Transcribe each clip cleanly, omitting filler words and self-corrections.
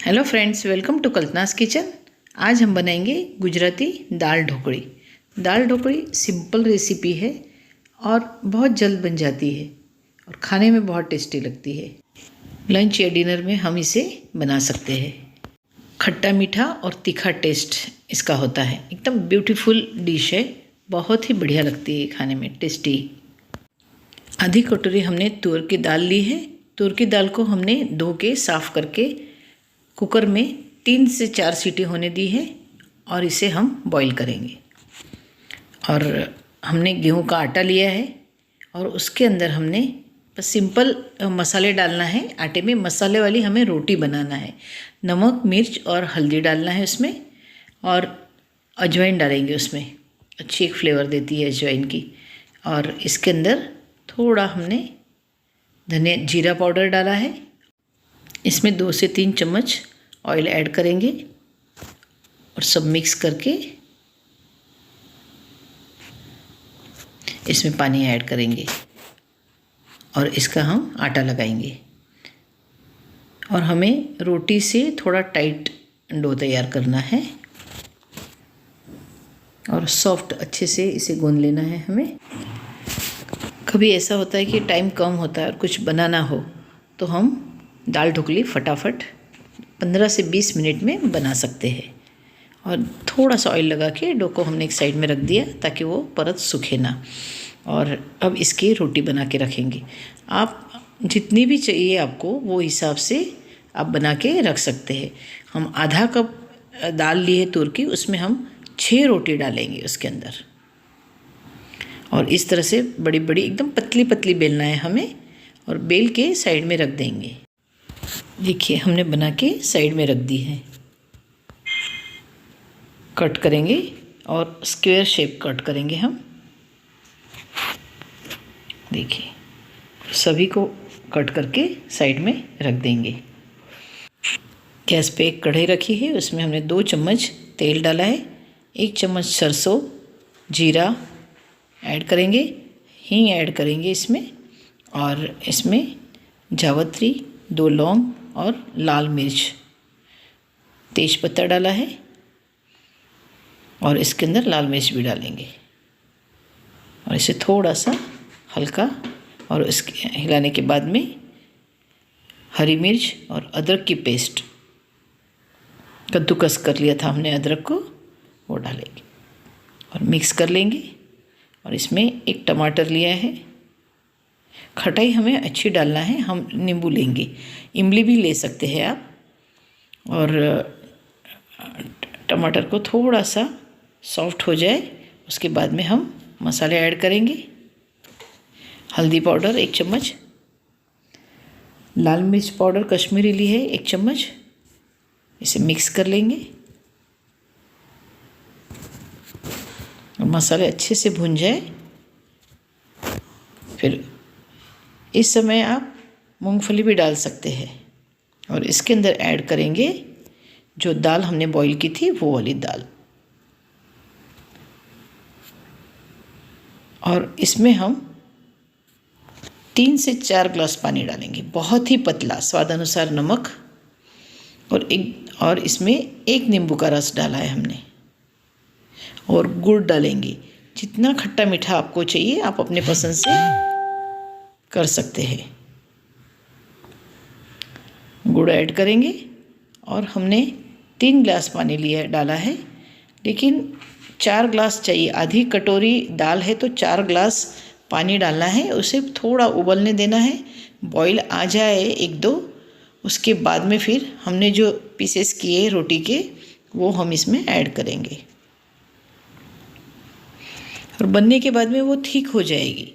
Hello friends, welcome to Kalpana's kitchen. आज हम बनाएंगे गुजराती दाल ढोकड़ी। दाल ढोकड़ी सिंपल रेसिपी है और बहुत जल्द बन जाती है और खाने में बहुत टेस्टी लगती है। लंच या डिनर में हम इसे बना सकते हैं। खट्टा मीठा और तीखा टेस्ट इसका होता है। एकदम ब्यूटीफुल डिश है, बहुत ही बढ़िया लगती है खाने में, टेस्टी। आधी कटोरी हमने तूर की दाल ली है। तूर की दाल को हमने धो के साफ़ करके कुकर में 3 से 4 सीटी होने दी है और इसे हम बॉईल करेंगे। और हमने गेहूं का आटा लिया है और उसके अंदर हमने बस सिंपल मसाले डालना है। आटे में मसाले वाली हमें रोटी बनाना है। नमक, मिर्च और हल्दी डालना है उसमें, और अजवाइन डालेंगे उसमें। अच्छी एक फ्लेवर देती है अजवाइन की। और इसके अंदर थोड़ा हमने धनिया जीरा पाउडर डाला है। इसमें 2 से 3 चम्मच ऑयल ऐड करेंगे और सब मिक्स करके इसमें पानी ऐड करेंगे और इसका हम आटा लगाएंगे। और हमें रोटी से थोड़ा टाइट डो तैयार करना है और सॉफ्ट अच्छे से इसे गूंद लेना है हमें। कभी ऐसा होता है कि टाइम कम होता है और कुछ बनाना हो, तो हम दाल ढोकली फटाफट 15 से 20 मिनट में बना सकते हैं। और थोड़ा सा ऑयल लगा के डो को हमने एक साइड में रख दिया ताकि वो परत सूखे ना। और अब इसकी रोटी बना के रखेंगे। आप जितनी भी चाहिए आपको वो हिसाब से आप बना के रख सकते हैं। हम आधा कप दाल ली है तूर की, उसमें हम 6 रोटी डालेंगे उसके अंदर। और इस तरह से बड़ी बड़ी एकदम पतली पतली बेलना है हमें, और बेल के साइड में रख देंगे। देखिए, हमने बना के साइड में रख दी है। कट करेंगे और स्क्वायर शेप कट करेंगे हम। देखिए, सभी को कट करके साइड में रख देंगे। गैस पे एक कढ़ाई रखी है, उसमें हमने 2 चम्मच तेल डाला है। 1 चम्मच सरसों जीरा ऐड करेंगे। हींग ऐड करेंगे इसमें, और इसमें जावित्री, 2 लौंग और लाल मिर्च, तेज़पत्ता डाला है और इसके अंदर लाल मिर्च भी डालेंगे। और इसे थोड़ा सा हल्का, और इसके हिलाने के बाद में हरी मिर्च और अदरक की पेस्ट, कद्दूकस कर लिया था हमने अदरक को, वो डालेंगे और मिक्स कर लेंगे। और इसमें 1 टमाटर लिया है। खटाई हमें अच्छी डालना है। हम नींबू लेंगे, इमली भी ले सकते हैं आप। और टमाटर को थोड़ा सा सॉफ्ट हो जाए उसके बाद में हम मसाले ऐड करेंगे। हल्दी पाउडर 1 चम्मच, लाल मिर्च पाउडर कश्मीरी ली है 1 चम्मच। इसे मिक्स कर लेंगे और मसाले अच्छे से भुन जाए। फिर इस समय आप मूंगफली भी डाल सकते हैं। और इसके अंदर ऐड करेंगे जो दाल हमने बॉईल की थी, वो वाली दाल। और इसमें हम 3 से 4 ग्लास पानी डालेंगे, बहुत ही पतला, स्वाद अनुसार नमक, और इसमें 1 नींबू का रस डाला है हमने। और गुड़ डालेंगे। जितना खट्टा मीठा आपको चाहिए आप अपने पसंद से कर सकते हैं। गुड़ ऐड करेंगे। और हमने 3 ग्लास पानी डाला है, लेकिन 4 ग्लास चाहिए। आधी कटोरी दाल है तो 4 ग्लास पानी डालना है। उसे थोड़ा उबलने देना है, बॉईल आ जाए 1-2, उसके बाद में फिर हमने जो पीसेस किए रोटी के, वो हम इसमें ऐड करेंगे। और बनने के बाद में वो ठीक हो जाएगी,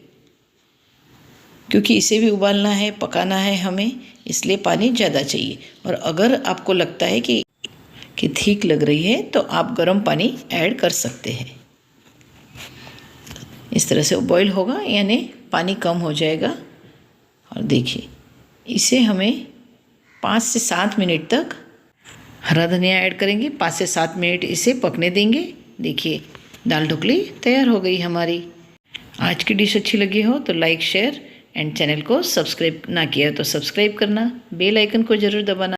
क्योंकि इसे भी उबालना है, पकाना है हमें, इसलिए पानी ज़्यादा चाहिए। और अगर आपको लगता है कि ठीक लग रही है तो आप गर्म पानी ऐड कर सकते हैं। इस तरह से बॉईल होगा, यानी पानी कम हो जाएगा। और देखिए, इसे हमें 5 से 7 मिनट तक, हरा धनिया ऐड करेंगे, 5 से 7 मिनट इसे पकने देंगे। देखिए, दाल ढोकली तैयार हो गई हमारी। आज की डिश अच्छी लगी हो तो लाइक, शेयर एंड चैनल को सब्सक्राइब ना किया तो सब्सक्राइब करना, बेल आइकन को ज़रूर दबाना।